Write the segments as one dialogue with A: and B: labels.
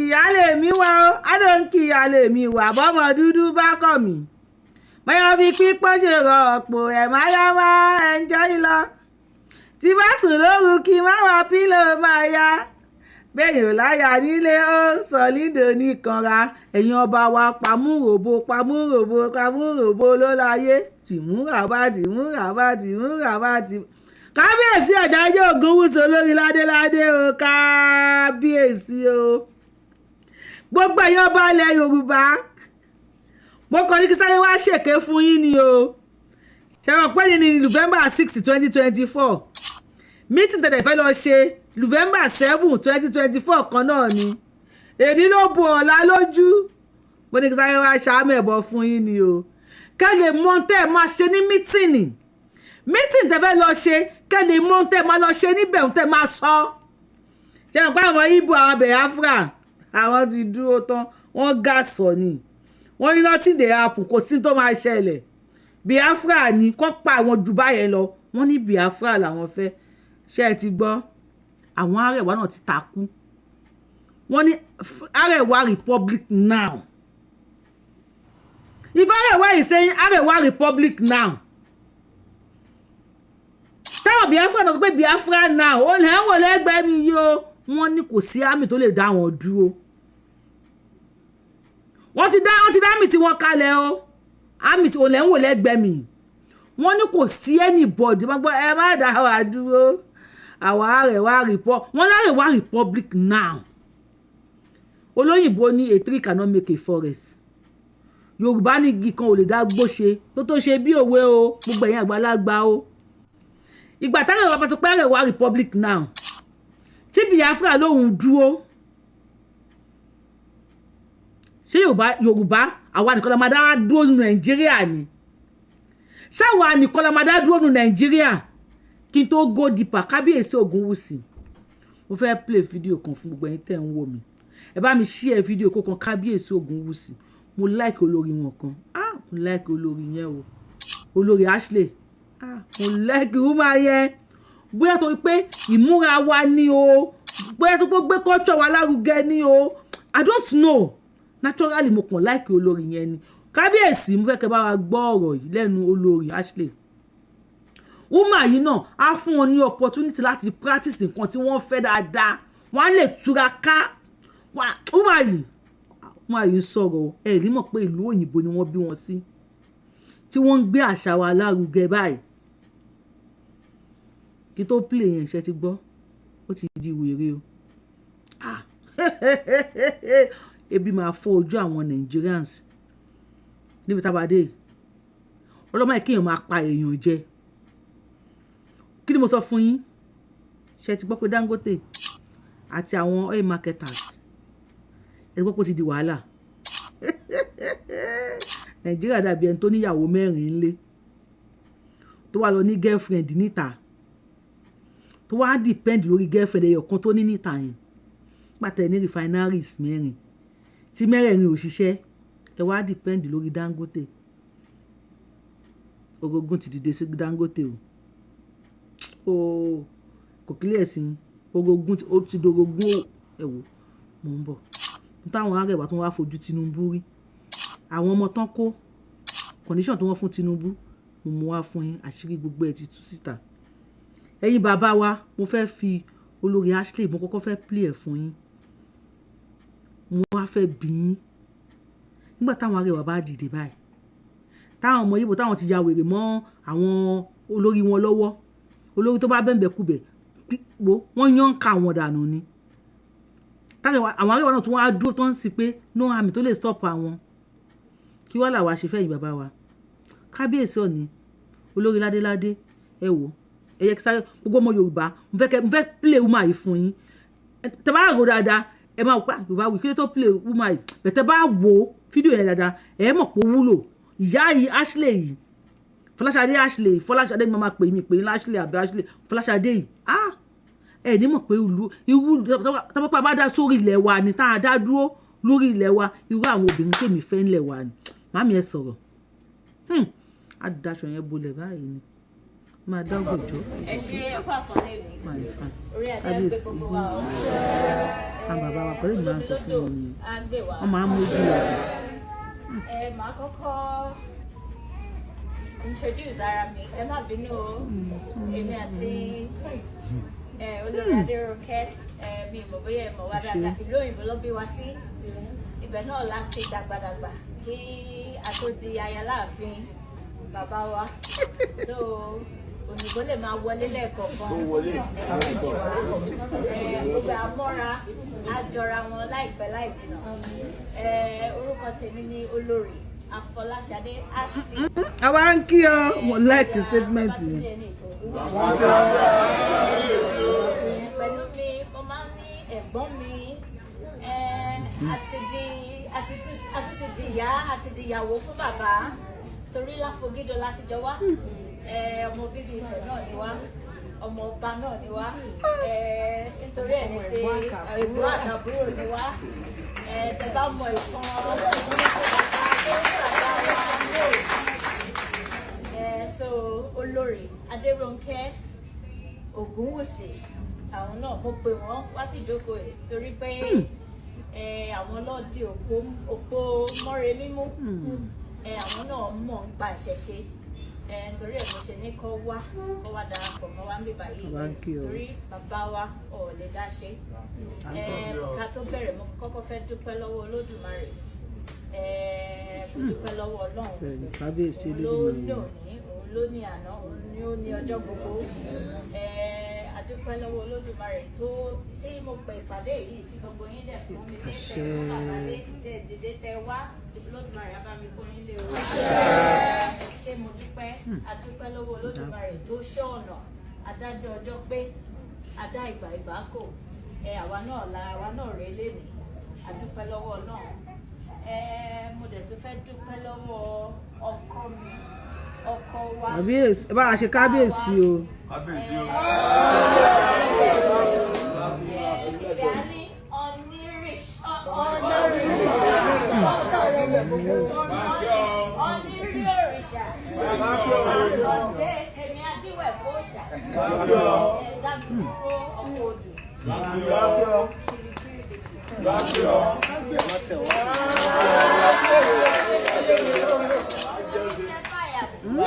A: kìyálé mi wá o adó ń kìyálé mi wá bọ́mọ dúdú bá kọ̀ mí bóyá fi pípọ́n ṣe rọ ọ̀pọ̀ ẹ̀ má yá má enjoy lọ tí bá sùn lóru kí má wá pílò máa yá bẹ́ẹ̀ ò láyà nílé ó sọ lídò nìkanra ẹ̀yin ọba wa pamúròbó ló láyé tìmúràbá kábíyèsí Ọ̀jájá Ògúnwùsì olórí ládéládé o kábíyèsí o gbogbo ẹ̀yin ọba ilẹ̀ Yorùbá mo kàn ní kí sáré wá ṣèké fún yín ni o ṣe mọ̀ pé ní November 6 2024 meeting tẹ̀lé fẹ́ lọ ṣe November 7 2024 kan náà ni èdè ló bu ọ̀la lójú mo ní kí sáré wá ṣàmẹ̀bọ̀ fún yín ni o kẹ́ lè mọ̀ tẹ́ máa ṣe ní meeting tẹ́ fẹ́ lọ ṣe kẹ́ lè mọ̀ tẹ́ máa lọ ṣe níbẹ̀ tẹ́ máa sọ ṣe mọ̀ pé àwọn Ìgbò àwọn Biafra àwọn ti dúró tán wọ́n gà sọ ni wọ́n ní nothing dey happen kò sí tó máa ṣẹlẹ̀ Biafra ni kọ́ pa àwọn jù báyẹn lọ wọ́n ní Biafra làwọn fẹ́ ṣe ti gbọ́ àwọn Arewa náà ti takú wọ́n ní Arewa Republic now if Arewa is saying Arewa Republic now táwọn Biafra náà sọ pé Biafra now ó lẹ́wọ̀n lẹ́gbẹ̀ẹ́ mi yìí o wọ́n ní kò sí àmì tó lè dá wọn dúró wọ́n ti dá àmì tí wọ́n kalẹ̀ o àmì tí olè ń wò lẹ́gbẹ̀ẹ́ mi wọ́n ní kò sí anybody má gbọ́ ẹ má dá wa dúró àwọn Arewa Arewa Republic now olóyìnbó ní a tree cannot make a forest Yorùbá ní igi kan ò lè dá gbó ṣe tó ṣe bí òwe o gbogbo ẹ̀yin àgbàlagbà o ìgbà táwọn Yorùbá sọ pé Arewa Republic now tí Biafra lóhun dúró ṣé Yorùbá àwa nìkan la máa dá dúró ní Nàìjíríà ni ṣáwa nìkan la máa dá dúró ní Nàìjíríà kí n tó go deeper kábíyèsí Ògúnwùsì mo fẹ́ play fídíò kan fún gbogbo ẹ̀yin tẹ́ ń wò mí ẹ bá mi share fídíò kan kábíyèsí Ògúnwùsì mo like olórí wọn kan mo like olórí yẹn o olórí Ashley mo like woman yẹn bóyá torí pé ìmúra wa ni o bóyá tó gbé culture wa lárugẹ ni o I don't know naturally mo kàn like olórí yẹn ni kábíyèsí mo fẹ́ kẹ́ bá wa gbọ́ ọ̀rọ̀ yìí lẹ́nu olórí Ashley woman yìí náà á fún wọn ní opportunity láti practice nǹkan tí wọ́n fẹ́ dáadáa wọ́n á lè túra ká woman yìí sọ̀rọ̀ ẹ rí mọ̀ pé ìlú òyìnbó ni wọ́n bí wọn sí tí wọ́n ń gbé àṣà wa lárugẹ báyìí kí tó play yẹn ṣe ti gbọ́ ó ti di wèrè o ebi máa fọ́ ojú àwọn Nigerians níbi tábàdé ọlọ́mọ ìkéèyàn máa pa èèyàn jẹ kí ni mo sọ fún yín ṣe ti gbọ́ pé Dangote àti àwọn oil marketers ẹ gbọ́ pé ó ti di wàhálà Nàìjíríà dàbí ẹni tó níyàwó mẹ́rin ńlé tó wà lọ ní girlfriend níta tó wá depend lórí girlfriend ẹyọ kan tó ní níta yẹn pàtẹ ní refineries mẹ́rin tí mẹ́rẹ̀ẹ̀rin ò ṣiṣẹ́ ẹ wá depend lórí Dangote orogun ti dìde sí Dangote o kò kílẹ̀ sí orogun ó ti dorogun ẹ wò mò ń bọ̀ táwọn Arewa tó wá fojú Tinubu rí àwọn ọmọ tán kó condition tó wọ́n fún Tinubu mo mú wá fún yín àṣírí gbogbo ẹ̀ ti tú síta ẹ̀yin bàbá wa mo fẹ́ fi olórí Ashley mo kọ́kọ́ fẹ́ play ẹ̀ fún yín mo wá fẹ́ bí yín nígbà táwọn Arewa bá dìde báyìí táwọn ọmọ Ìgbò táwọn ti ya wèrè mọ́ àwọn olórí wọn lọ́wọ́ olórí tó bá bẹ̀m̀bẹ̀ kúbẹ̀ wọ́n yán ká wọn dànù ni àwọn Arewa náà tún wá dúró tó ń sì pé no àmì tó lè stop àwọn kí wá làwa ṣe fẹ́yìn bàbá wa kábíyèsí Ọ̀ọ̀ni olórí ládéládé ẹ wò ẹ yẹ kí sáré gbogbo ọmọ Yorùbá mo fẹ́ play woman yìí fún yín tẹ́ bá rò dáadáa ẹ máa pa Yorùbáwùyí kí ló tó play woman yìí bẹ̀tẹ̀ bá wo fídíò yẹn dáadáa ẹ mọ̀ pé ó wúlò ìyá yìí Ashley yìí Fọláṣadé ni mo máa pè mí pé ní Ashley àbí Ashley Fọláṣadé yìí ẹ ní mọ̀ pé irú tọ́pọ́pá bá dá sórí ilẹ̀ wa ni tá a dá dúró lórí ilẹ̀ wa irú àwọn obìnrin tèmi fẹ́ ńlẹ̀ wa ni màmí ẹ sọ̀rọ̀ á daṣọ yẹn bolẹ̀ báyìí ni máa dágbò jọ.
B: Ẹ ṣe ẹ̀kọ́ àfọ̀lẹ́ mi.
A: Máa ń fa.
B: Orí adé ń gbé gbogbo wa o.
A: Àwọn bàbá wa pẹ̀lú ìgbà sọ fún wọn nìyẹn.
B: Á gbé wa.
A: Wọ́n máa ń mójú wa.
B: Màá kọ́kọ́ introduce ara mi. Ẹ má bínú o. Èmi àti olórí Adérónkẹ́ mi mọ̀ bóyá ẹ mọ̀ wá dáadáa. Ìlú òyìnbó ló bí wa sí. Ibẹ̀ náà láti dàgbàdàgbà kí a tó di aya láàfin bàbá wa. So òyìnbó lè máa wọlé lẹ́ẹ̀kọ̀ọ̀kan. Gbogbo àmọ́ra àjọra wọn láìpẹ́ láì jìnnà. Orúkọ tèmi ni Olórí Afọláṣadé Ashley.
A: Àwa ń kí ọ, mo like statement yẹn.
B: Pẹ̀lú mi, mo máa ń ní ẹ̀gbọ́n mi àti ti di ìyá àti di ìyàwó fún bàbá torí Láfogídó láti jọ wá. Ọmọ bíbí Ifẹ̀ náà ni wá, ọmọ ọba náà ni wá, nítorí ẹ̀ ní ṣe ẹ̀gbọ́n àtàbúrò ni wá. Tẹ bá mọ ìkan so Olórí Adérónkẹ́ Ògúnwùsì àwọn náà mo pè wọ́n wá sí ìjókòó ẹ̀ torí pé àwọn náà di òpó mọ́re mímú. Àwọn náà mọ̀ ń pa ìṣẹ̀ṣe. Nítorí ẹ̀ mo ṣe ní kó wá darapọ̀ mọ́ wá ń bíbá yìí torí bàbá wa ò lè dá ṣe. Ká tó bẹ̀rẹ̀ mo kọ́kọ́ fẹ́ dúpẹ́ lọ́wọ́ Olódùmarè. Mo dúpẹ́ lọ́wọ́ Ọlọ́run ló ní àná òun ni ó ní ọjọ́ gbogbo. Adúpẹ́ lọ́wọ́ Olódùmarè tí mo pè ìpàdé yìí tí gbogbo yín dẹ̀ fún mi ní tẹ̀ bàbá lé dìde tẹ wá Olódùmarè á bá mi kó yín lé o. Ṣé mo dúpẹ́ adúpẹ́ lọ́wọ́ Olódùmarè tó ṣọ́ ọ̀nà adájọ́ ọjọ́ pé adá ìgbà kò àwa náà rèé lénìí adúpẹ́ lọ́wọ́ náà. Mo dẹ̀ tún fẹ́ dúpẹ́ lọ́wọ́ ọkọ mi. Ọkọ wa.
A: Kábíyèsí, bá a ṣe kábíyèsí o.
B: Kábíyèsí o. Ìyáni ONIRISA. Onírí òrìṣà. Ọ̀dẹ tèmi adíwẹ̀ fòṣà. Dàgbùrú ọkọ̀ odò.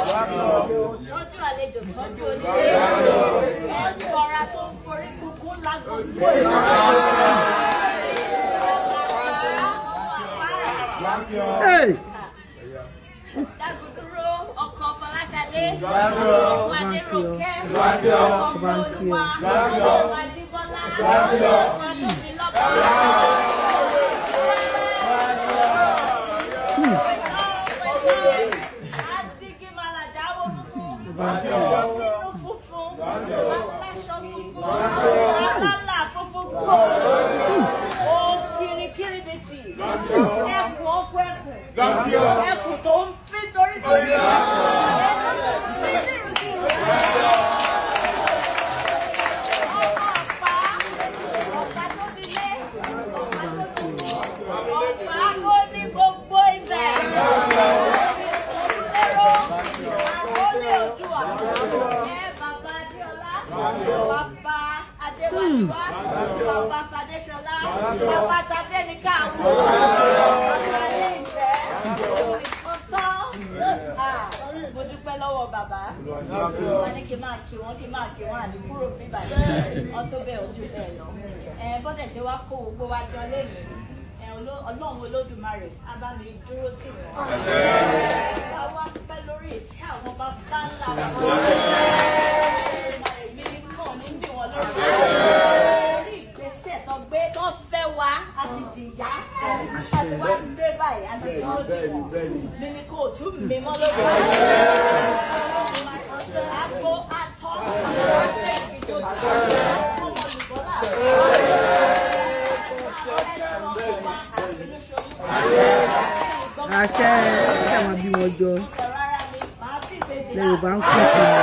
B: Tọ́jú àlejò tọ́jú onílé. Ẹ̀kọ́ra tó ń forí kúkú lágbóńgbò. Dágùdúró ọkọ̀ Fọláṣadé. Ọkọ̀ Adérónkẹ́. Ọkọ̀ Olúwa. Ọkọ̀ Adébọ́lá. Ọkọ̀ Tóbilọ́ba. Ẹkùn tó ń fi torí ọ̀pá tó dilé ọ̀pá tó ní gbogbo ibẹ̀ ẹ̀rọ àkọlé Oòduà bàbá Adéọlá bàbá Adéwàyíwá bàbá Fadéṣọlá bàbá Tadéníkà mo dúpẹ́ lọ́wọ́ bàbá wọn ní kí n máa kí wọn àní kúrò nígbà tí wọn tó bẹ́ẹ̀ ojú bẹ́ẹ̀ lọ. Bọ́dẹ̀ ṣe wá kó gbogbo wa jọ lẹ́yìn Ọlọ́run Olódùmarè á bá mi dúró tì wọ́n. Wá pẹ́ lórí ètí àwọn bàbá ńlá wọn. Èmi kàn ní bí wọn lórí ìgbésẹ̀ tó gbé tó fẹ́ wá àti dìyà àti wá dé báyìí àti dúró tì wọ́n. Mímí kò tún mímọ́ lórí àgbo àtọ́ àfẹ́ ìjọba ọmọ olùbọ́lá.
A: Àṣẹ àwọn bí wọn jọ Yorùbá ń kú sí i.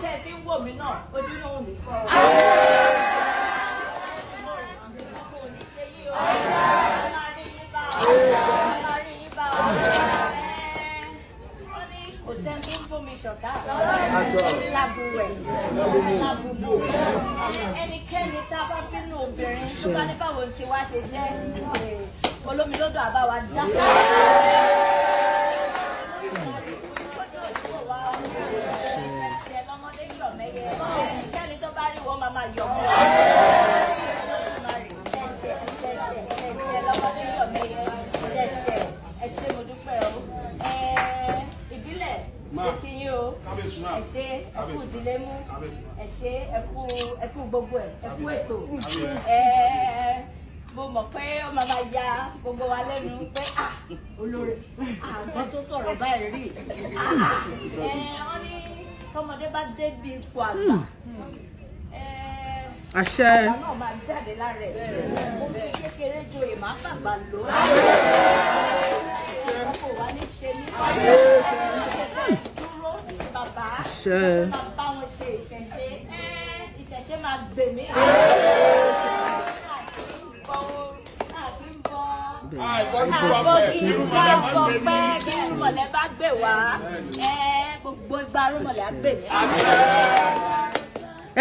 B: tẹ́ fi ń wò mí náà ojú náà ò ní fọ́ o. Kò ní ṣe yí o. Máa rí yín bá o. Máa rí yín bá o. Wọ́n ní kò sẹ́ni tó ń bómi ṣọ̀tá. Lábùwẹ̀. Lábùbù. Ẹnikẹ́ni tá a bá bínú obìnrin tó bá ní báwo ti wá ṣe jẹ́ olómi lọ́dọ̀ àbáwá dá. Ẹnikẹ́ni tó bá rí wọn máa yọ̀ mọ́. Lọ́mọdé yọ̀ mẹ́yẹ ẹ ṣé mo dúpẹ́ o. Ìbílẹ̀ kí yín o. Ẹ ṣé ẹ kú ìdílé mú. Ẹ ṣé ẹ kú gbogbo ẹ̀ ẹ kú ètò. Mo mọ̀ pé ó máa ya gbogbo wa lẹ́nu pé olórí àgbọn tó sọ̀rọ̀ báyìí rí. Wọ́n ní tọmọdé bá dé bí ipò àgbà.
A: Àṣẹ.
B: Àwọn náà máa jáde lára ẹ̀. Mo fi kékeré joyè máa bàbá lò. Kò wá ní ṣe ní dúró bàbá.
A: Àṣẹ.
B: Máa bá wọn ṣe ìṣẹ̀ṣe. Ìṣẹ̀ṣe máa gbè mí. Rúmọ̀lẹ́ bá gbè wá, gbogbo igba rúmọ̀lẹ́ á gbè mí.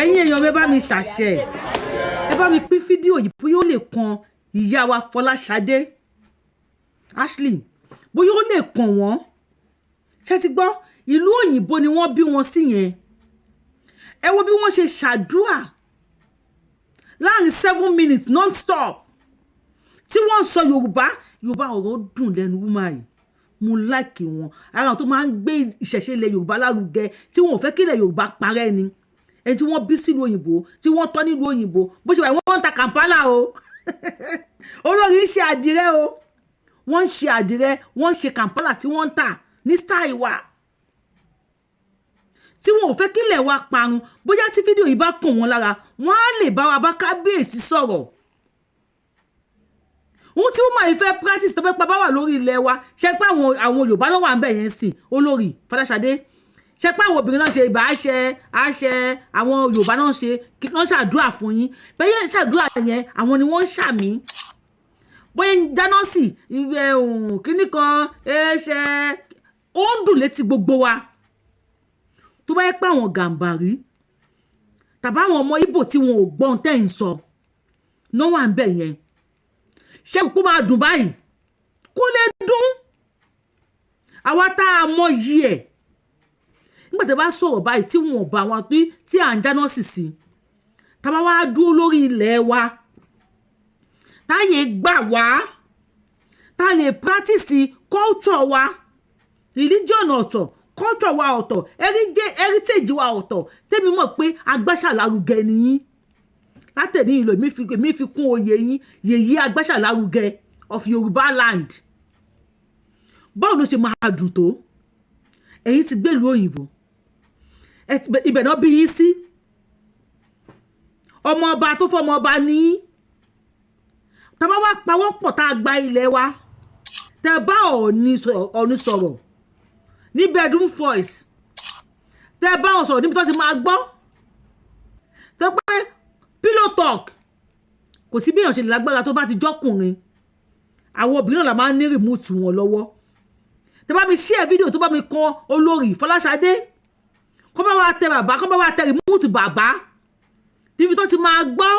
A: Ẹ̀yin èèyàn mi bá mi ṣàṣẹ, ẹ bá mi pín fídíò yìí bóyá ó lè kan ìyá wa Fọláṣadé Ashley, bóyá ó lè kàn wọ́n. Ṣé ti gbọ́ ìlú òyìnbó ni wọ́n bí wọn sí yẹn. Ẹ wo bí wọ́n ṣe ṣàdúrà láàrin 7 minutes non-stop tí wọ́n sọ Yorùbá ọ̀rọ̀ dùn lẹ́nu wúmà yìí. Mo láìkì wọn, ara wọn tó máa ń gbé ìṣẹ̀ṣe ilẹ̀ Yorùbá lárugẹ tí wọn ò fẹ́ kí ilẹ̀ Yorùbá parẹ́ ni. Ẹni tí wọ́n bí sílùú òyìnbó tí wọ́n tọ́ nílùú òyìnbó bó ṣe wà wọ́n ń ta Kampala o. Olórí ń ṣe àdìrẹ o, wọ́n ń ṣe àdìrẹ, wọ́n ń ṣe Kampala tí wọ́n ń tà ní style wa tí wọn ò fẹ́ kí ilẹ̀ wa parun. Bóyá tí fídíò yìí bá kàn wọ́n lára wọ́n á lè bá wa bá kábíyèsí sọ̀rọ̀. Ohun tí wọ́n máa fẹ́ practice tó fẹ́ pa bá wà lórí ilẹ̀ wa ṣe pé àwọn Yorùbá náà wà ń bẹ̀ yẹn sìn olórí Fọláṣadé ṣe pé àwọn obìnrin náà ṣe ìbá àṣẹ àwọn Yorùbá náà ṣe wọ́n ṣàdúrà fún yín bẹ́ẹ̀ ṣàdúrà yẹn àwọn ni wọ́n ń ṣàmì bóyá dáná sí kíní kan ṣe ó ń dùn létí gbogbo wa tó bá yẹ pé àwọn Gàmbàrí tàbí àwọn ọmọ Ìgbò tí wọn ò gbọ́n tẹ́ ń sọ náà wà ń bẹ̀ yẹn ṣé kó máa dùn báyìí kó lè dùn àwa tá a mọ yìí ẹ̀ nígbà tí a bá sọ̀rọ̀ báyìí tí wọn ò bá wọn tí à ń jáná sì sí tàbá wá dúró lórí ilẹ̀ wa táyé gbà wá tá lè practice culture wa religion ọ̀tọ̀ culture wa ọ̀tọ̀ heritage wa ọ̀tọ̀ tẹ́mi mọ̀ pé agbáṣàlárugẹ nìyí látẹ̀ní ìlò èmi fi kún oyè yín yèyí agbáṣàlárugẹ of Yorùbá land. Báwo ló ṣe máa dùn tó ẹ̀yin ti gbèlú òyìnbó ibẹ̀ náà bí yín sí ọmọ ọba tó fọmọ ọba ní tàbá wá pawọ́pọ̀ tá a gba ilẹ̀ wa tẹ bá Ọọ̀ni sọ̀rọ̀ ní bedroom voice tẹ bá wọn sọ̀rọ̀ níbi tó ti máa gbọ́ tẹ pé pillow talk kò sí bí èèyàn ṣe lè lágbára tó bá ti jọ́kùnrin àwọn obìnrin náà la máa ń ní rìmúùtù wọn lọ́wọ́ tẹ bá mi share fídíò tó bá mi kan olórí Fọláṣadé kó bá wa tẹ bàbá kó bá wa tẹ rìmúùtù bàbá níbi tó ti máa gbọ́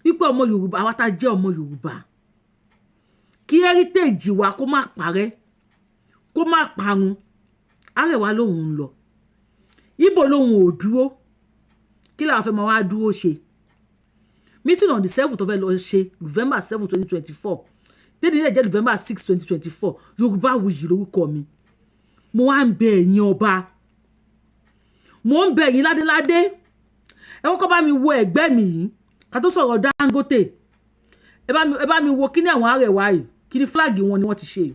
A: wípé ọmọ Yorùbá àwa tá jẹ́ ọmọ Yorùbá kí heritage wa kó má parẹ́ kó má parun. Arewa lòun ń lọ Ìgbò lòun ò dúró kí làwọn fẹ́ máa wá dúró ṣe meeting on the 7th tó fẹ́ lọ ṣe November 7 2024 dédé ilé jẹ́ November 6 2024 Yorùbáwùyí lórúkọ mi. Mo wá ń bẹ ẹ̀yin ọba mo ń bẹ ẹ̀yin ládéládé ẹ kọ́kọ́ bá mi wo ẹ̀gbẹ́ mi yìí ká tó sọ̀rọ̀ Dangote ẹ bá mi wo kíní àwọn Arewa yìí kíní flag wọn ni wọ́n ti ṣe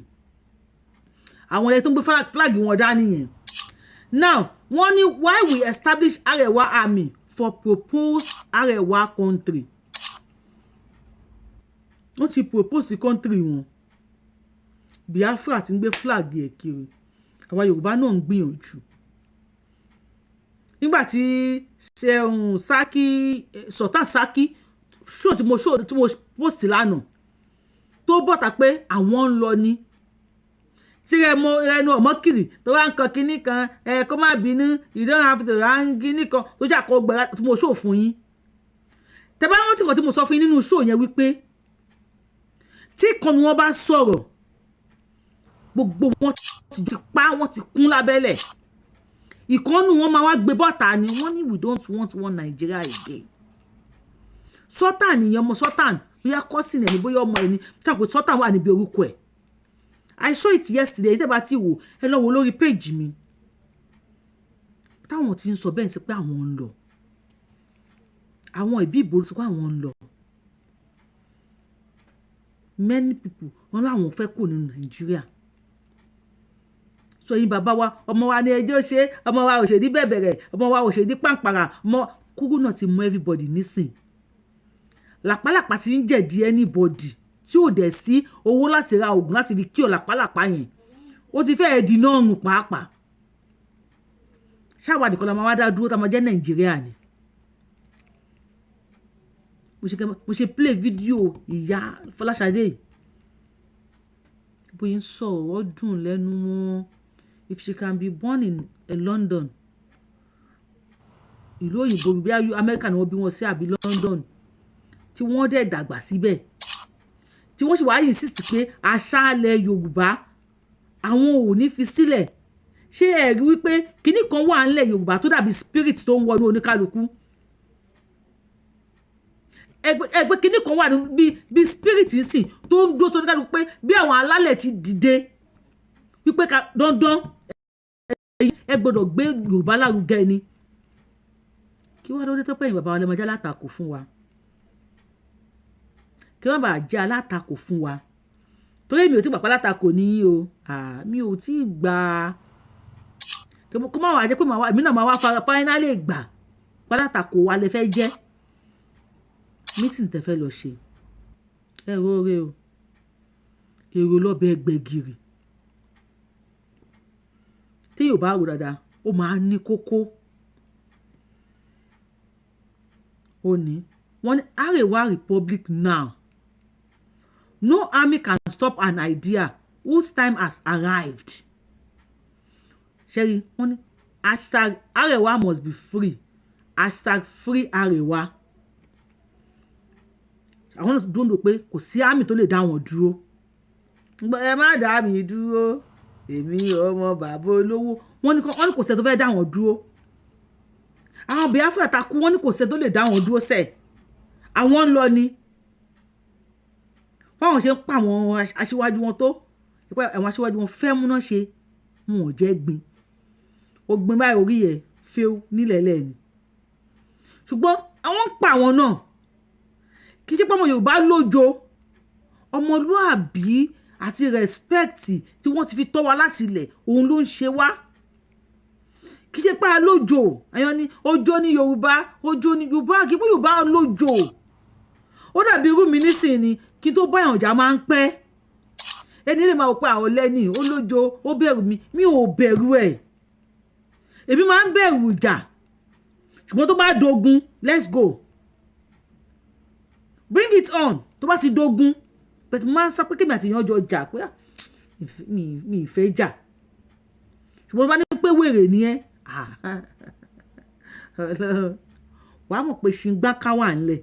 A: àwọn ẹ̀yẹ tó ń gbé flag wọn dání yẹn. Now wọ́n ní why we establish Arewa army for proposed Arewa country. Wọ́n ti propose country wọn Biafra ti ń gbé flag ẹ̀ kiri àwa Yorùbá náà ń gbìyànjú nígbà tí Saki Sultan Saki show tí mo post lánàá tó bọ́ta pé àwọn ń lọ ni tí ẹnu ọmọkiri tó wá ń kan kinní kan kó má bínú you don't have to hang kinní kan tó jà kó gbẹ̀rẹ̀ tí mo show fún yín tẹ́ bá rántí nǹkan tí mo sọ fún yín nínú show yẹn wípé tí kan ni wọ́n bá sọ̀rọ̀ gbogbo wọn ti pa wọ́n ti kún lábẹ́lẹ̀ ìkànnù wọn máa wá gbé bọ́ta ni wọ́n ní we don't want one Nigeria again Sultan nìyẹn ọmọ Sultan bóyá cousin ẹni bóyá ọmọ ẹni ṣàpè Sultan wà níbi orúkọ ẹ̀ I saw it yesterday tẹ́ bá ti wò ẹ lọ wò lórí page mi táwọn ti ń sọ bẹ́ẹ̀ sí pé àwọn ń lọ àwọn ìbí ìbò sí pé àwọn ń lọ many people wọn láwọn fẹ́ kó nínú Nàìjíríà so yín bàbá wa ọmọ wa ní ẹjọ́ ṣe ọmọ wa òṣèdí bẹ̀bẹ̀rẹ̀ ọmọ wa òṣèdí pàǹpàrà ọmọ kúrú náà ti mú everybody nísìn làpálàpá ti ń jẹ̀dí anybody tí ò dẹ̀ sí owó láti ra oògùn láti fi kí ọ làpálàpá yẹn ó ti fẹ́ẹ̀ di náà rùn pàápàá ṣáwa nìkan la máa wá dá dúró tá a máa jẹ́ Nàìjíríà ni mo ṣe play video ìyá Fọláṣadé bóyá ń sọ̀rọ̀ dùn lẹ́nu wọn if she can be born in London ìlú òyìnbó bí Amẹ́ríkà ni wọ́n bí wọn sí àbí London tí wọ́n dẹ̀ dàgbà síbẹ̀ tí wọ́n sì wá insist pé àṣàlẹ̀ Yorùbá àwọn ò ní fi sílẹ̀ ṣé ẹ rí wípé kinní kan wà nílẹ̀ Yorùbá tó dàbí spirit tó ń wọnú oníkálukú ẹgbẹ́ kinní kan wà bí spirit ń sìn tó ń dúró tó oníkálukú pé bí àwọn alálẹ̀ ti dìde wípé dandan ẹ gbọ́dọ̀ gbé Yorùbá lárugẹ ni kí wọ́n lórí tó pẹ́yìn bàbá wa lè máa jẹ́ alátakò fún wa kí wọ́n bá jẹ́ alátakò fún wa torí mi ò tí gbà pálátakò ní o mi ò tí gbà kó má wà jẹ́ pé èmi náà máa wá finally gbà pálátakò wa lè fẹ́ jẹ́ meeting tẹ́ fẹ́ lọ ṣe ẹ̀rọ rẹ o èrò lọ́bẹ̀ gbẹ̀gìrì tí yóò bá rò dáadáa ó máa ní kókó ó ní wọ́n ní Arewa Republic now no army can stop an idea whose time has arrived ṣẹ́rí wọ́n ní hashtag Arewa must be free hashtag free Arewa àwọn náà dúró pé kò sí àmì tó lè dá wọn dúró ẹ má dá mi dúró èmi ọmọ bàbá olówó wọ́n ní kò sẹ́ tó fẹ́ dá wọn dúró àwọn Biafra takú wọ́n ní kò sẹ́ tó lè dá wọn dúró sẹ́ àwọn ń lọ ni báwọn ṣe ń pa àwọn aṣíwájú wọn tó àwọn aṣíwájú wọn fẹ́ múná ṣe wọn ò jẹ́ gbin ó gbin báyìí orí ẹ̀ fẹ́ẹ́ nílẹ̀ lẹ́ni ṣùgbọ́n àwọn ń pa àwọn náà kì í ṣe pé ọmọ Yorùbá lójo ọmọlúàbí àti rẹ́spẹ́kìtì tí wọ́n ti fi tọ́ wa láti ilẹ̀ òun ló ń ṣe wá kì í ṣe pé alójo àyàn ni ọjọ́ ní Yorùbá ọjọ́ ní Yorùbá kì í pé Yorùbá lójo ó dàbí irú mi nísìnyí ni kí n tó báyàn ọjà máa ń pẹ́ ẹni lè máa wò pé àwọn lẹ́nì ó lójo ó bẹ̀rù mi ò bẹ̀rù ẹ̀ èmi máa ń bẹ̀rù ìjà ṣùgbọ́n tó bá dogun let's go bring it on tó bá ti dogun bẹ̀tù máa ń sá pé kébì àti ìyànjọ jà pé mi ìfẹ́ jà ṣùgbọ́n tó bá ní pé wèrè ni ẹ́ wàá mọ̀ pé ṣìngbá ká wà ńlẹ̀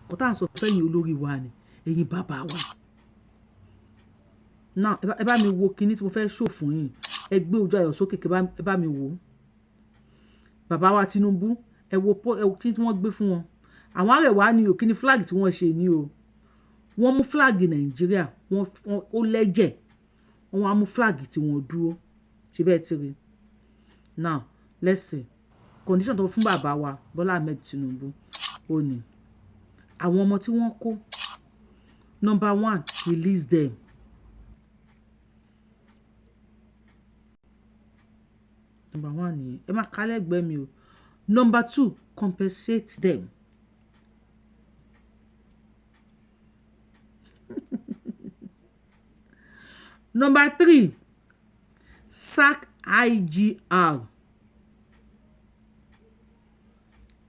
A: kò tá à ń sọ fẹ́yìn olórí wa ni ẹ̀yin bàbá wa náà ẹ bá mi wo kinní tí mo fẹ́ ṣò fún yín ẹ gbé ojú ayọ̀ sókè ẹ bá mi wò ó bàbá wa Tinubu ẹ wo kí tí wọ́n gbé fún wọn àwọn Arewa ni o kí ni flag tí wọ́n ṣe ní o wọ́n mú flag Nàìjíríà ó lẹ́jẹ̀ wọ́n wá mú flag tí wọ́n dúró ṣe bẹ́ẹ̀ ti rí now let's see condition tó fún bàbá wa Bọ́lá Ahmed Tinubu ó ní àwọn ọmọ tí wọ́n kó number 1 release them number 1 nìyẹn ẹ má kálẹ̀ gbẹ́ mi o number 2 compensate them number 3 sack IGR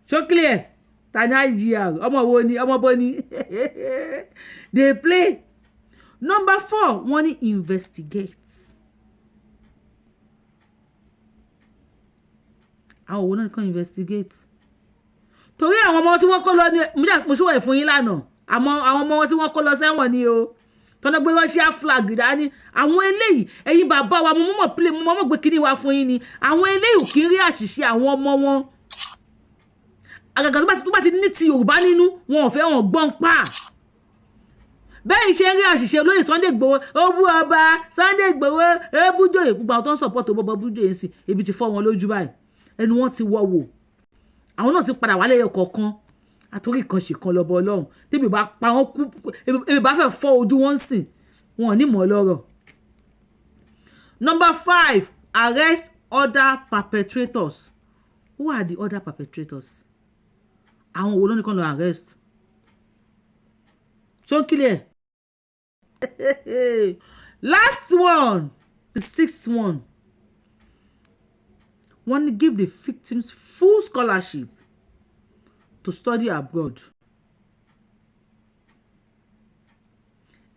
A: So clear? Ta Nigeria. Ọmọ boni. They play. Number 4, wọ́n ní investigate. Àwọn wo náà kan investigate. Torí àwọn ọmọ tí wọ́n kó lọ ní mo ṣó wẹ̀ fún yín lánàá. Àwọn ọmọ tí wọ́n kó lọ sẹ́wọ̀n ni o. Tọ́nà gbé Russia flag dání. Àwọn eléyìí ẹ̀yin bàbá wa mo mọ̀ play mo mọ̀ gbé kíní wa fún yín ni. Àwọn eléyìí ò kí rí àṣìṣe àwọn ọmọ wọn. Àgàgà tó bá ti ní ti Yorùbá nínú wọn ò fẹ́ wọn gbọ́n pa. Bẹ́ẹ̀ ṣe ń rí àṣìṣe olóyè Sunday Igboho ó bú ọba Sunday Igboho ó bú Joyè gbogbo àwọn tó ń support bọ́bọ́ bú Joyè sí ibi ti fọ́ wọn lójú báyìí ẹnu wọn ti wọ́wọ́ àwọn náà ti padà wálé ọ̀kọ̀ọ̀kan àtòrí kan ṣe kan lọ́bọ Ọlọ́run tẹ́bí bá pa wọ́n kú ebi bá fẹ́ fọ́ ojú wọn sìn wọn ò ní mọ̀ lọ́rọ̀. Number 5, arrest other perpetrators. Who are the other perpetrators? Àwọn wo ló ní kàn lọ arrest? So clear. Last one, the 6th one. Want to give the victims full scholarship to study abroad.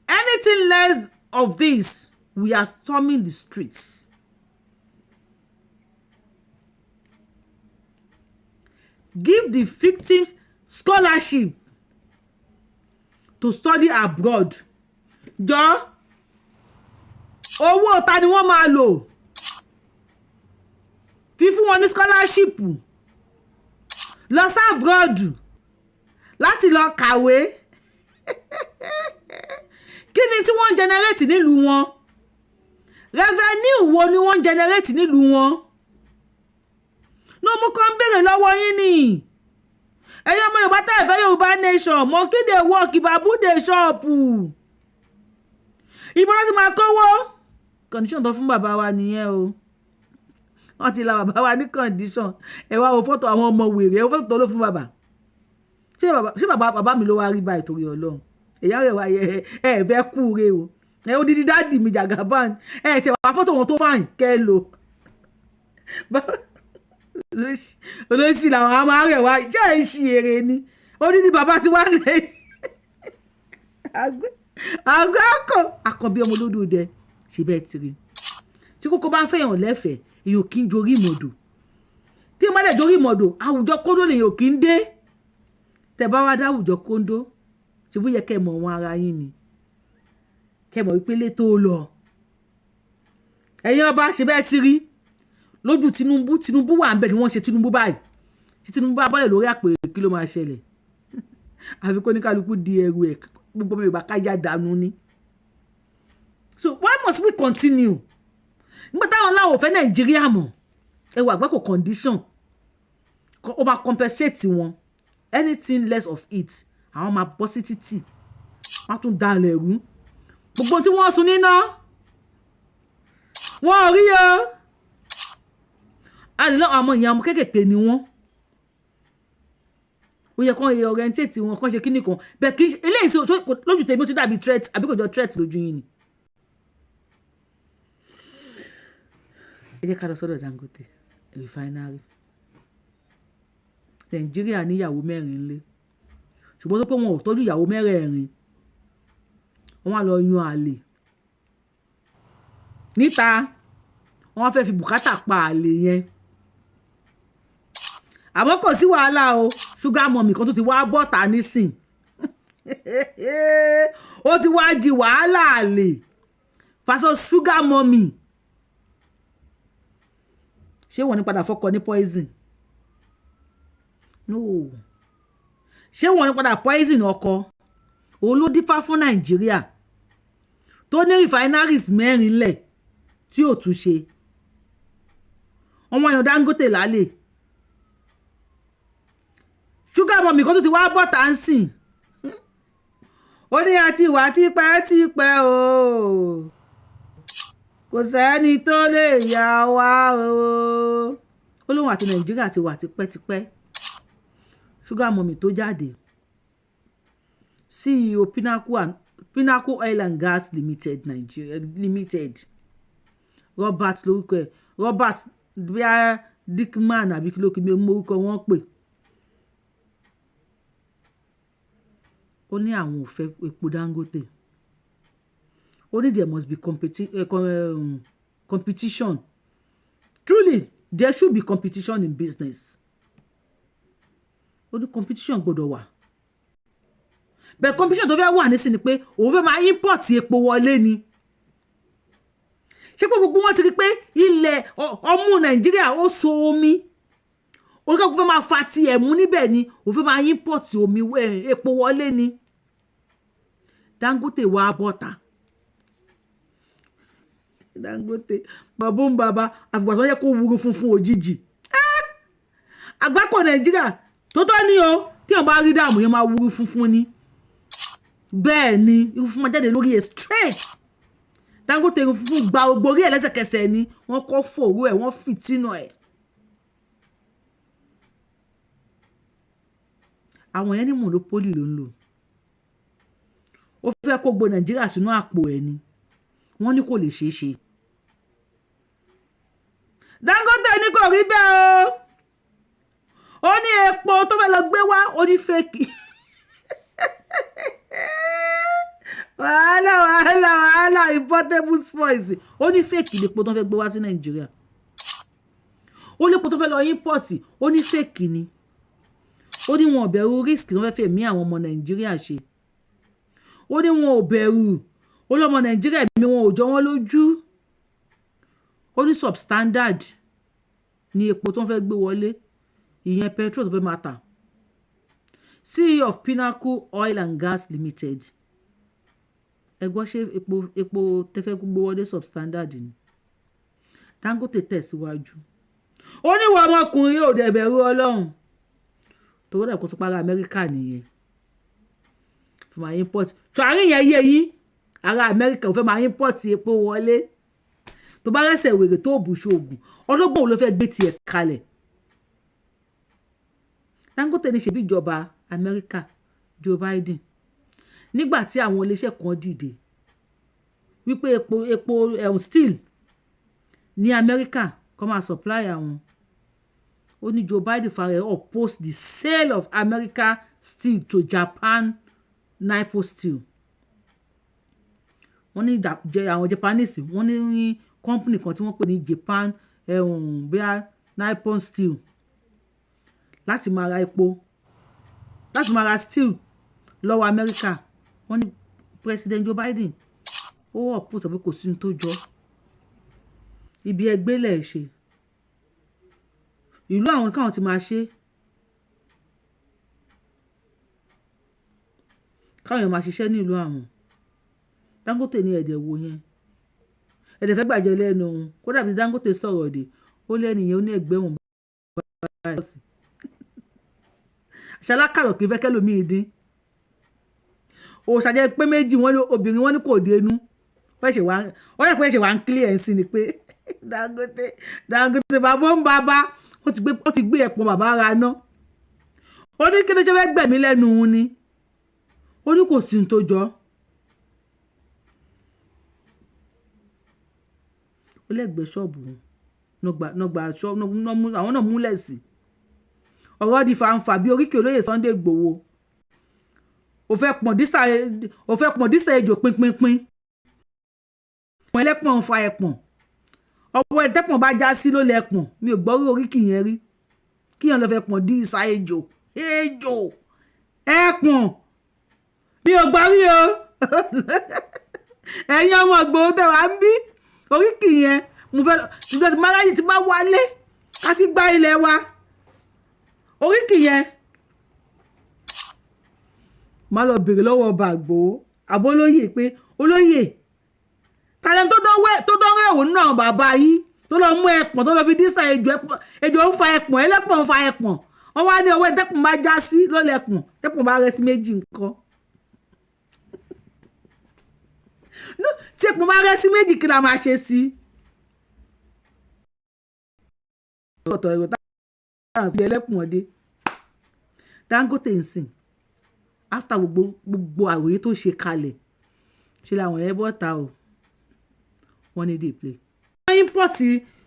A: Anything less of this, we are storming the streets. Give the victims scholarship to study abroad. Jọ owó ta ni wọ́n máa lò fífún wọn ní scholarship lọ sí abroad láti lọ kàwé kí ni tí wọ́n generate nílùú wọn revenue wo ni wọ́n generate nílùú wọn no mo kàn béèrè lọ́wọ́ yín ni ẹ̀yin ọmọ Yorùbá tẹ́ ẹ fẹ́ Yorùbá nation monkey dey work babu dey shop ìbọn láti máa kówó condition tó fún bàbá wa nìyẹn o wọ́n ti la bàbá wa ní condition ẹ wá wo fọ́tò àwọn ọmọ wèrè ẹ wo fọ́tò tó ló fún bàbá ṣé bàbá mi ló wá rí báyìí torí Ọlọ́run èyí rẹ̀ wá ẹ fẹ́ kú re o ẹ ó dídí dáàdì mi Jagaban ẹ tẹ wá fọ́tò wọn tó fàìn kẹ́ ẹ lò olóṣì làwọn àmọ́ rẹ̀ wá jẹ́ ìṣì èrè ni ó ní bàbá ti wá lẹ́yìn àgbẹ̀ àkànbí ọmọ olódò dẹ ṣe bẹ́ẹ̀ tiri tí kókó bá ń fẹ́yàn lẹ́fẹ̀ẹ́ èyàn kì í jorí ìmọ̀dò tí má dẹ̀ jorí ìmọ̀dò àwùjọ kóńdó lèyàn kì í dé tẹ bá wá dá àwùjọ kóńdó ṣe bó yẹ kẹ́ mọ̀ wọn ara yín ni kẹ́ mọ̀ wípé létò lọ ẹ̀yin ọba ṣe bẹ́ẹ̀ tiri lójú Tinubu wà ń bẹ̀ ni wọ́n ṣe Tinubu báyìí tí Tinubu bá bọ́lẹ̀ lórí àpèrè kí ló máa ṣẹlẹ̀ àfi kó ní kálukú di ẹrù ẹ̀ gbogbo mi ò bá kájà dànù ni. So why must we continue? Nígbà táwọn láwọn ò fẹ́ Nàìjíríà mọ̀ ẹ wà àgbẹ̀kọ̀ condition ó máa compensate wọn anything less of it àwọn máa bọ́ sí títì wọ́n á tún dalẹ̀ rú gbogbo tí wọ́n sun níná wọ́n ò rí o àdìlọ́ àwọn èèyàn ọmọ kéékèèké ni wọ́n ó yẹ kán yẹ orientate wọn kán ṣe kíní kan bẹ́ẹ̀ kí eléyìí lójú tèmi ó ti dàbí threat àbí kò jọ threat lójú yín ni. ẹ jẹ́ ká lọ sọ́dọ̀ Dangote refinery Nàìjíríà níyàwó 4 ńlé ṣùgbọ́n tó pé wọn ò tọ́jú ìyàwó 4 wọ́n á lọ yan àlè níta wọ́n fẹ́ fi bùkátà pa àlè yẹn àmọ́ kò sí wàhálà o sugar mummy kan tó ti wá bọ́ta nísìn ó ti wá di wàhálà àlè fàṣọ sugar mummy ṣé wọ́n ní padà fọ́kọ ní poison no ṣé wọ́n ní padà poison ọkọ òun ló dífá fún Nàìjíríà tó ní refineries 4 lẹ̀ tí ò tún ṣe ọmọ èèyàn Dangote lálẹ́ sugar mummy kan tó ti wá bọ́ta ń sìn ó ní àti ìwà tipẹ́ o kò sẹ́ni tó lè yà wá o ó lóun àti Nàìjíríà ti wà tipẹ́tipẹ́ sugar mummy tó jáde CEO Pinnacle Oil and Gas Limited Nigeria Limited Robert lórúkọ ẹ̀ Robert bíi Dickman àbí kí ló kí mi mórúkọ wọn pè ó ní àwọn ò fẹ́ epo Dangote. Only there must be competition. Truly, there should be competition in business. Only competition gbọ́dọ̀ wà. But competition tó fẹ́ wà nísìnyí pé òun fẹ́ máa import epo wọlé ni. Ṣé pé gbogbo wọn ti rí pé ilẹ̀ ọmú Nàìjíríà ó so omi. Oníkàkùn fẹ́ máa fa ti ẹ̀mú níbẹ̀ ni, òun fẹ́ máa import omi epo wọlé ni. Dangote wá bọ́ta. Dangote bàbá àfìgbà tó yẹ kó wúru funfun òjijì. Àgbákò Nàìjíríà tó tọ́ ní o tí wọ́n bá rí dààmú yẹn máa wúru funfun ni. Bẹ́ẹ̀ ni irú funfun máa jáde lórí ẹ̀ straight. Dangote irú funfun gba ogbórí ẹ̀ lẹ́sẹ̀kẹsẹ̀ ni wọ́n kọ́ fòrú ẹ̀ wọ́n fìtínà ẹ̀. Àwọn yẹn ní monopoly ló ń lò. Ó fẹ́ kó gbogbo Nàìjíríà sínú àpò ẹ̀ ni. Wọ́n ní kò lè ṣeé ṣe. Dangote ní kò rí bẹ́ẹ̀ o. Ó ní epo tó fẹ́ lọ gbé wá ó ní fake. wàhálà importable spoils. Ó ní fake ni epo tó fẹ́ gbé wá sí Nàìjíríà. Ó ní epo tó fẹ́ lọ import ó ní fake ni. Ó ní wọn ò bẹ̀rù risk tó fẹ́ fẹ̀mí àwọn ọmọ Nàìjíríà ṣe. Ó ní wọn ò bẹ̀rù. Ó lọ́mọ Nàìjíríà mi wọn ò jọ wọ́n lójú. Ó ní substandard ni epo tó fẹ́ gbé wọlé. Ìyẹn petrol tó fẹ́ máa tà. CEO of Pinnacle Oil and Gas Limited. Ẹ gbọ́ ṣé epo tẹ́fẹ́ gbé wọlé substandard ni. Dangote tẹ̀síwájú. Ó ní wọ́n ọmọkùnrin yóò dẹ̀ bẹ̀rù Ọlọ́run. Tó dẹ̀ kó sí para Amẹ́ríkà nìyẹn. Fún máa import. Ṣàárín yẹn yé yín. Ará Amẹ́ríkà ò fẹ́ máa import epo wọlé. Tó bá rẹ́sẹ̀ wèrè tó bùṣọ ògùn. Ọlọ́gbọ́n ló fẹ́ gbé tiẹ̀ kalẹ̀. Dangote ní ṣe bí ìjọba Amẹ́ríkà Joe Biden. Nígbà tí àwọn iléeṣẹ́ kan dìde. Wípé epo steel ní Amẹ́ríkà kó máa supply àwọn. Ó ní Joe Biden fara ẹ̀ oppose the sale of American steel to Japan Nippon Steel. Wọ́n ní àwọn Japanese wọ́n ní company kan tí wọ́n pè ní Japan bíi Nippon Steel láti máa ra epo láti máa ra steel lọ́wọ́ Amẹ́ríkà. Wọ́n ní President Joe Biden ó oppose pé kò sí ní tó jọ. Ibi ẹgbẹ́ lẹ̀ ṣe. Ìlú àwọn káwọn ti máa ṣe. Káwọn èèyàn máa ṣiṣẹ́ ní ìlú àwọn. Dangote ní ẹ̀dẹ̀ wo yẹn. Ẹ̀dẹ̀ fẹ́ gbàjẹ́ lẹ́nu òun. Kódà bí Dangote sọ̀rọ̀ dé ó lẹ́nu yẹn ó ní ẹgbẹ́ òun báyìí. Ṣalákàrọ̀ kì í fẹ́ kẹ́lòmíì dín. Òṣàjẹ́ pé méjì obìnrin wọn ní kò dénú. Wọ́n yẹ pé ṣe wá ń clear ẹ̀ sí ni pé Dangote bàbá wọ́n ti gbé ẹ̀pọ̀n bàbá ara ná. Ó ní kí ló ṣe fẹ́ gbẹ̀mí lẹ́nu òun ni. Ó ní kò sí ní tó jọ. Ó lẹ́gbẹ̀ẹ́ ṣọ́ọ̀bù àwọn náà múlẹ̀ sí. Ọ̀rọ̀ di fàǹfà bí oríkì olóyè Sunday Igboho. Ó fẹ́ pọ̀n dísà ejò pínpínpín. Ọmọ ẹlẹ́pọ̀n ń fa ẹ̀pọ̀n. Ọwọ́ ẹ̀tẹ́pọ̀n bá já sí ló lẹ́pọ̀n. Mi ò gbọ́ oríkì yẹn rí. Kíyàn lọ fẹ́ pọ̀n dísà ejò. Ẹ̀pọ̀n. Mi ò gbọ́ rí o. Ẹ̀yin ọmọ Ìgbòho tẹ̀ wá ń bí. Oríkì yẹn mo fẹ́ ìjọ tí máa ráyè tí máa wálé láti gbá ilẹ̀ wa. Oríkì yẹn máa lọ bèrè lọ́wọ́ ọba Ìgbòho àbólóyè pé olóyè tàlẹ́ tó dánwó ẹ̀wò nínú àwọn bàbá yìí tó lọ mú ẹ̀pọ̀n tó lọ fi dísà ejò ń fa ẹ̀pọ̀n ẹlẹ́pọ̀n ń fa ẹ̀pọ̀n wọ́n wá ní ọwọ́ ẹ̀tẹ́pọ̀n bá já sí lọ́lẹ̀pọ̀n tẹ́pọ̀n bá rẹ sí méjì nǹkan tí ẹ̀pọ̀n bá rẹ sí méjì kí la máa ṣe sí. ọ̀tọ̀ ẹ̀rọ táwọn sí ẹlẹ́pọ̀n dé Dangote ń sìn after gbogbo àwòrán tó ṣe kalẹ̀ ṣe làwọn ẹ̀ bọ́ ta o wọ́n ní dey play. wọ́n import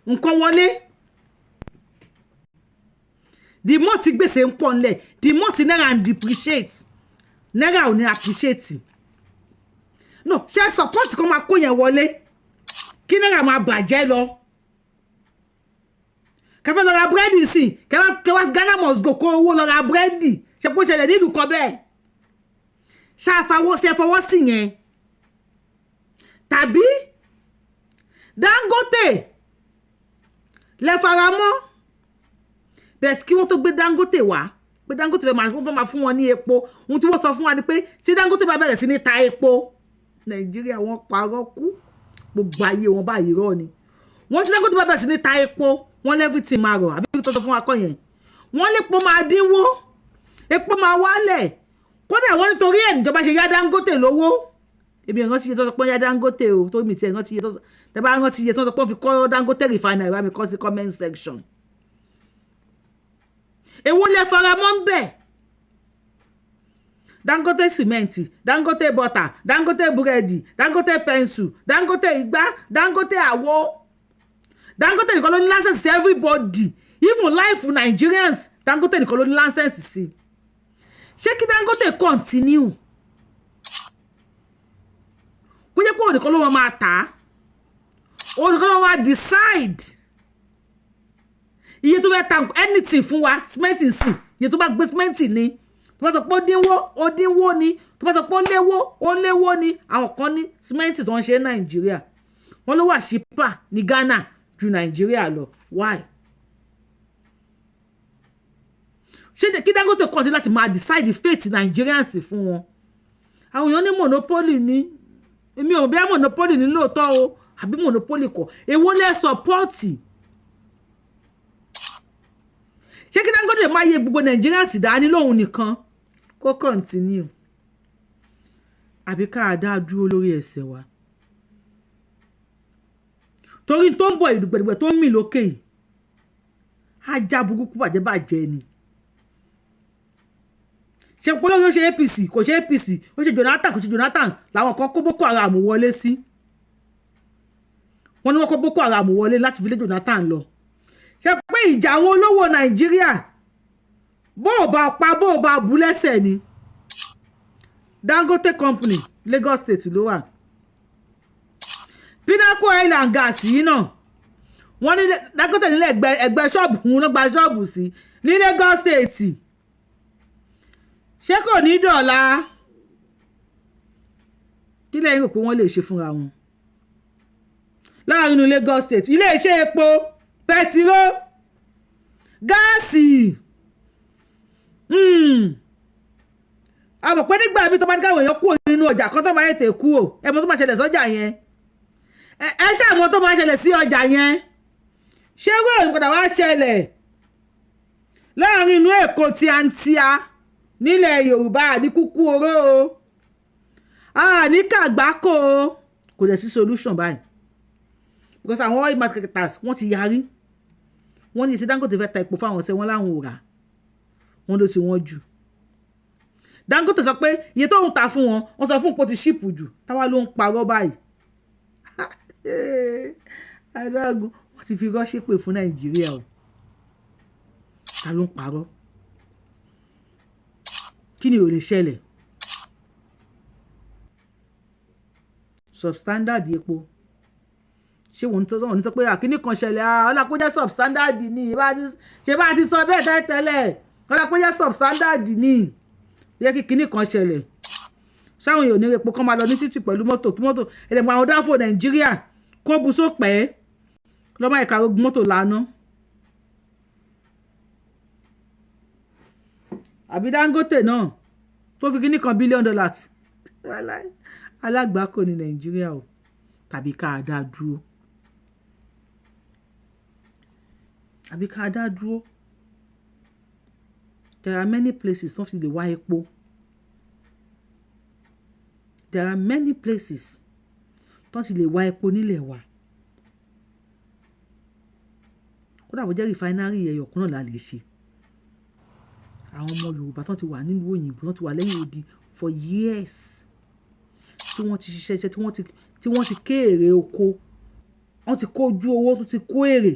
A: nǹkan wọlé the more tí gbèsè ń pọ̀ nílẹ̀ the more tí náírà ń depreciate náírà ò ní appreciate no ṣe support kó máa kó yẹn wọlé kí náírà máa bàjẹ́ lọ kẹfẹ́ lọ ra búrẹ́dì sí kẹwàá Ghana must go kó owó lọ ra búrẹ́dì ṣe kó ṣẹlẹ̀ nílùú kan bẹ́ẹ̀ ṣe fọwọ́ sí yẹn tàbí Dangote lẹ fara mọ́ bẹ́ẹ̀ kí wọ́n tó gbé Dangote wá pé Dangote fẹ́ máa fún wọn ní epo ohun tí wọ́n sọ fún wa ni pé tí Dangote bá bẹ̀rẹ̀ sí ní ta epo Nàìjíríà wọ́n parọ́ kú gbogbo ayé wọn báyìí rọ́ ni wọ́n tí Dangote bá bẹ̀rẹ̀ sí ní ta epo wọ́n lẹ́fìtì máa rọ̀ àbí tó sọ fún wa kọ́ yẹn wọ́n lépo máa dínwó epo máa wálẹ̀ kódà wọ́n nítorí ẹ̀ níjọba ṣe yá Dangote lówó ebi ìrántí iye tó sọ pé yá Dangote o tó mi ti ìrántí iye tó sọ tẹ bá rántí iye tó sọ pé wọ́n fi kọ́ Dangote refinery wá mi kọ́ sí comment section èwo lẹ fara mọ́ ń bẹ̀ Dangote cement Dangote butter Dangote búrẹ́dì Dangote pencil Dangote igbá Dangote àwo Dangote nìkan ló ní license sí everybody even life Nigerians Dangote nìkan ló ní license sí ṣé kí Dangote continue kó jẹ́ pé òun nìkan ló máa tà á òun nìkan ló máa decide iye tó fẹ́ ta anything fún wa cement sí iye tó bá gbé cement ní tó bá sọ pé ó dínwó ni tó bá sọ pé ó léwó ni àwọn kan ní cement tó ń ṣe Nàìjíríà wọ́n ló wà cheaper ní Ghana ju Nàìjíríà lọ why ṣé kí Dangote kàn sí láti máa decide fate Nigerians fún wọn àwọn èèyàn ní monopoly ní èmi ò bí monopoly ní lóòótọ́ o àbí monopoly kọ́ èwo lẹ support ṣé kí Dangote máa yẹ gbogbo Nigerians dání lóhun nìkan kó continue àbí ká dá dúró lórí ẹsẹ̀ wa torí tó ń bọ̀ ìdùgbẹ̀dùgbẹ̀ tó ń mì lókè yìí ajá burúkú bàjẹ́ ni ṣe polówó ṣe APC kò ṣe APC ó ṣe Jonathan kò ṣe Jonathan làwọn kan kó Boko Haram wọlé sí wọ́n ní wọ́n kó Boko Haram wọlé láti fi lé Jonathan lọ ṣe pé ìjà àwọn olówó Nàìjíríà bó o bá bú lẹ́sẹ̀ ni Dangote company Lagos State ló wà Pinnacle Oil and Gas yìí náà wọ́n ní Dangote nílẹ̀ ẹgbẹ́ ṣọ́ọ̀bù wọn ló gba ṣọ́ọ̀bù sí ní Lagos State ṣé kò ní dọ̀la kí lẹ́yìn rò pé wọ́n lè ṣe fúnra wọn láàrin inú Lagos State ilé iṣẹ́ epo pẹtiró gáàsì a mọ̀ pé nígbà bí tó bá ní káwọn èèyàn kúrò nínú ọjà kan tó máa tètè kú o ẹ mọ̀ tó máa ṣẹlẹ̀ sọ́jà yẹn ẹ ṣàmọ̀ tó máa ṣẹlẹ̀ sí ọjà yẹn ṣé wẹ́ẹ̀ padà wá ṣẹlẹ̀ láàrin inú Èkó tíátíá nílẹ̀ Yorùbá ní kúkú oró o ní kàgbákò o kò dẹ̀ sí solution báyìí because àwọn oil marketers wọ́n ti yarí wọ́n ní ìṣe Dangote fẹ́ ta epo fáwọn ọ̀sẹ̀ wọn láwọn ò rà wọ́n ló ti wọ́n jù Dangote sọ pé iye tó ń ta fún wọn wọ́n sọ fún pé ó ti ṣíìpù jù táwa ló ń parọ́ báyìí adágún wọ́n ti fi rọ́ṣẹ́ pè fún Nàìjíríà o ta ló ń parọ́ kí ni ò lè ṣẹlẹ̀ substandard epo ṣé wọ́n ní sọ pé àkíní kan ṣẹlẹ̀ ọlápẹ́jẹ́ substandard ni ṣe bá ti sọ bẹ́ẹ̀ tẹ́lẹ̀ ọlápẹ́jẹ́ substandard ni yẹ kí kíní kan ṣẹlẹ̀ sáwọn èèyàn ní epo kan máa lọ ní títì pẹ̀lú mọ́tò kí mọ́tò ẹ̀dẹ̀gbọ́n àwọn dáfò Nàìjíríà kó bu sópẹ́ lọ́mọ ìka ogun mọ́tò lánàá àbí Dangote náà tó fi kíní kan $1 billion alágbàákò ní Nàìjíríà o tàbí ká dá dúró àbí ká dá dúró there are many places tó fi lè wá epo there are many places tó ti lè wá epo nílẹ̀ wa kódà bó jẹ́ rìfáínárì ẹyọ̀kan náà la lè ṣe àwọn ọmọ Yorùbá tó ti wà nílùú òyìnbó tó ti wà lẹ́yìn odi for years tí wọ́n ti ṣiṣẹ́ iṣẹ́ tí wọ́n ti ké èrè oko wọ́n ti kó ojú owó tó ti kó èrè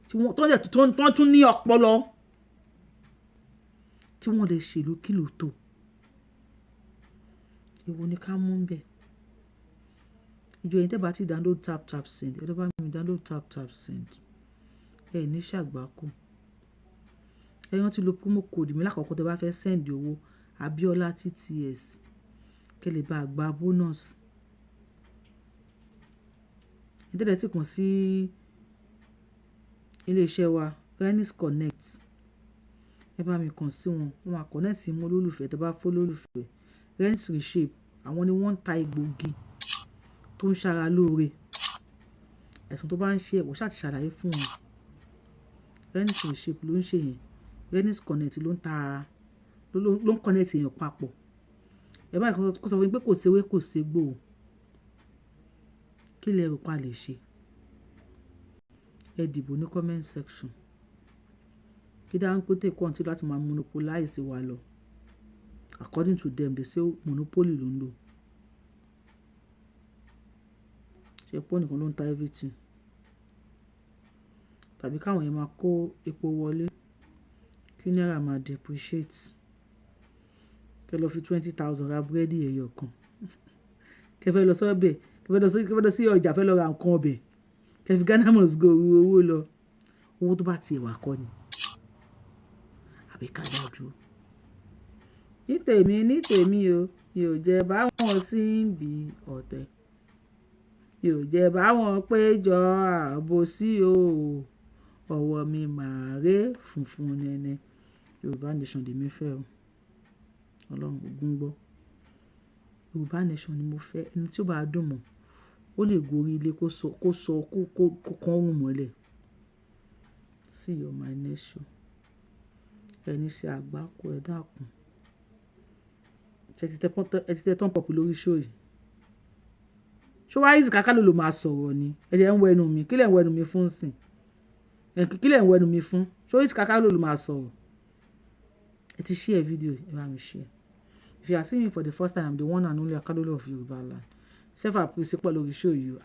A: tó tún ní ọpọlọ tí wọ́n lè ṣèlú kìlò tó èwo ni ká mú bẹ́ẹ̀. Ìjọ yẹn tẹ́ bá ti download tap send ẹ tó bá mi download tap send ẹ ní ṣàgbákò. Ẹ̀yàn ti lo promo code mi lákọ̀ọ́kọ́ tẹ́ bá fẹ́ send owó Abiola TTS kẹ́ lè bá gba bonus. Ìdẹ́dẹ̀ tí kàn sí ilé iṣẹ́ wa Renniks Connect ẹ bá mi kàn sí wọn, wọ́n máa connect sí mú olólùfẹ́ tó bá fọ́ olólùfẹ́. Renniks Reshape àwọn ni wọ́n ń ta egbògi tó ń ṣara lóore. Ẹ̀sùn tó bá ń ṣe ẹ̀wọ̀ ṣáà ti ṣàlàyé fún wọn. Renniks Reshape ló ń ṣe yẹn. Renniks Connect ló ń ta ló ń connect èèyàn papọ̀. Ẹ bá kó sọ fún mi pé kò séwé kò ségbò. Kí lẹ rò pa lè ṣe? Ẹ dìbò ní comment section. Kí Dangote continue láti máa monopolize wa lọ. According to them, they say monopoly ló ń lò. Ṣé pọ́ nìkan ló ń ta everything? Tàbí káwọn yẹn máa kó epo wọlé kí náírà máa depreciate. Kẹ́ lọ fi 20,000 ra búrẹ́dì ẹyọ kan. Kẹ́ fẹ́ lọ sọ́bẹ̀, kẹ́ fẹ́ lọ sí ọjà fẹ́ lọ ra nǹkan ọbẹ̀. Kẹ́ fi Ghana must go owó lọ. Owó tó bá ti ẹ̀wà kọ́ ni. Àbí ká dájú. Ní tèmi o, mi ò jẹ́ báwọn sí ń bí ọ̀tẹ̀. Mi ò jẹ́ báwọn péjọ àbòsí o. Ọwọ́ mi máa ré funfun nẹ́nẹ́. Yorùbá nation lèmi fẹ́ o. Ọlọ́run ògún gbọ́. Yorùbá nation ni mo fẹ́. Ẹni tí ó bá dùn mọ́ ó lè gorí ilé kó kán rùn mọ́lẹ̀. See you my nation. Ẹni ṣe àgbákò ẹ dákun. Ẹ ti tẹ tán pọ̀pù lórí show yìí. Ṣé wá easy káká ló máa sọ̀rọ̀ ni? Ẹ jẹ́ ń wẹnu mi. Kí lẹ̀ ń wẹnu mi fún sìn? Kí lẹ̀ ń wẹnu mi fún? Ṣé easy káká ló máa sọ̀rọ̀? Ẹ ti share video, ẹ bá mi share. If you are seeing me for the first time, I'm the one and only Akadolo of Yoruba land. Self-appreciate pọ̀ lórí show yìí.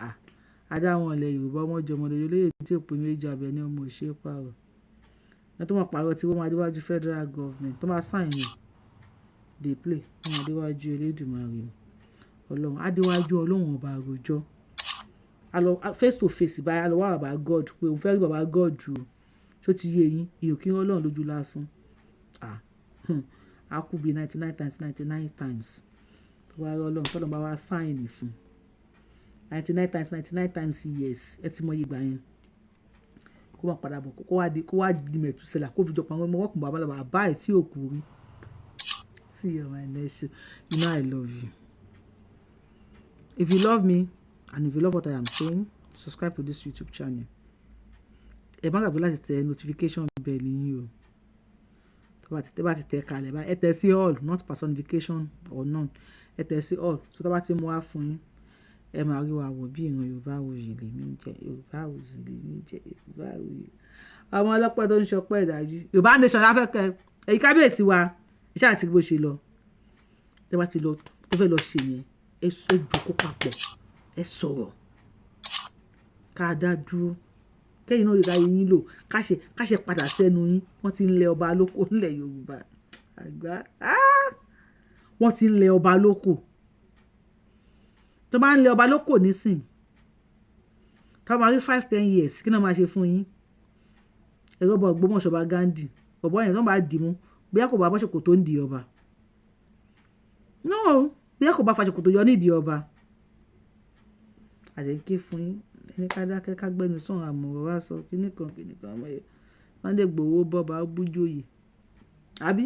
A: Adá wọn ilẹ̀ Yorùbá ọmọ jọmọ lórí olóyè tí òpin méjì abẹ ní ọmọ òṣèré pààrọ̀. Ẹ tó máa pààrọ̀ tí wọ́n máa déwájú federal government tó máa sign yìí. Dey play wọ́n máa déwájú Elédùmarè. Ọlọ́run adéwájú Ọlọ́run ọba àròjọ. Face to face báyà lọ wá bàbá God pé òun fẹ́ rí bàbá God o. Ṣó ti yé yín? Ìyò kí Ọlọ́run lójú lásán. A kú bí 99 times. Tó wá rí Ọlọ́run tọ́lọ́ bá wá sign fún. 99 times yes. Ẹ ti mọ ìgbà yẹn. Kó máa padà bọ̀ kó wá di Mẹ̀túsẹ́là kó fi jọ pa àwọn ọmọ ọkùnrin bàbá làbà báyìí tí ò kú rí. See you my nation. You know I love you. If you love me and if you love what I am saying, subscribe to this YouTube channel. Ẹ má gbàgbé láti tẹ notification bell yín o. Tẹ́ bá ti tẹ kalẹ̀ báyìí ẹ tẹ sí all, not personification or none. Ẹ tẹ sí all. So tẹ́ bá ti mú wá fún yín ẹ máa rí wa wò bí ìran Yorùbáwùyí lèmi jẹ́ Yorùbáwùyí. Ọmọ ọlọ́pẹ́ tó ń ṣọpẹ́ ìdájú. Yorùbá nation láfẹ́kẹ́ èyí kábíyèsí wa iṣẹ́ àti bó ṣe lọ. Tẹ́ bá ti lọ tó fẹ́ lọ ṣe yẹn ẹ jókòó papọ̀ ẹ sọ̀rọ̀ ká dá dúró kẹ́yìn náà lè ra yín lò ká ṣe padà sẹ́nu yín. Wọ́n ti ń lẹ ọba lóko nílẹ̀ Yorùbá àgbà. Wọ́n ti ń lẹ ọba lóko. Tó bá ń lé ọba lóko nísìn tó máa rí 5-10 years kí náà máa ṣe fún yín. Ẹ̀rọ bọ̀ Ògbómọ̀ṣọ́ba Gandhi bọ̀bọ̀ yẹn tó bá dì mú bóyá kò bá bọ́ ṣòkòtò tó ń di ọba. No bóyá kò bá fa ṣòkòtò yọ ní ìdí ọba. Àdéhùn fún yín ẹni ká dákẹ́ ká gbẹ́nu sàn àmọ̀ràn wá sọ kíníkan ọmọ yẹn wọ́n lè gbowó bọ́ba bújóyè àbí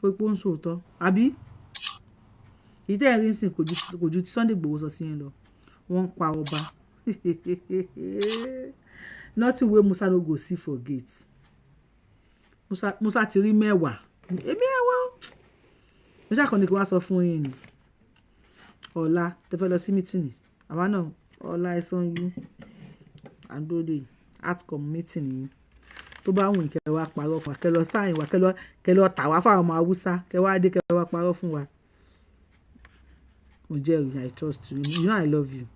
A: pípọ́ ń sòótọ́ àbí. Ìdí ẹ̀rí sìn kò ju ti Sunday Igboho sọ sí yẹn lọ. Wọ́n ń pa ọba. Nothing wey Musa no go see for gate. Musa ti rí mẹ́wàá. Èmi ẹ̀wọ̀n. Mo ṣàkọ́ ni kí wọ́n sọ fún yín ni. Ọ̀la tẹ́ fẹ́ lọ sí mítìnì. Àwa náà ọ̀la ẹ̀sán yín. Àdóde outcome meeting yín. Tó bá wùn kẹ́ wá parọ́ fún wa. Kẹ́ lọ sáyìn wa kẹ́ lọ tà wá fáwọn ọmọ Haúsá. Kẹ́ wá dé kẹ́ wá parọ́ fún wa. I trust you. You know I love you.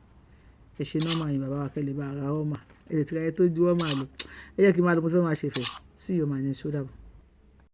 A: Ẹ ṣe normal yín bàbá wa kẹ́lẹ́ bá ara ọmọ. Ẹ tẹ̀tẹ̀rẹ́ tó ju ọmọ lọ. Ẹ jẹ́ kí n máa lọ mo ti fẹ́ máa ṣe fẹ́. See you my next show.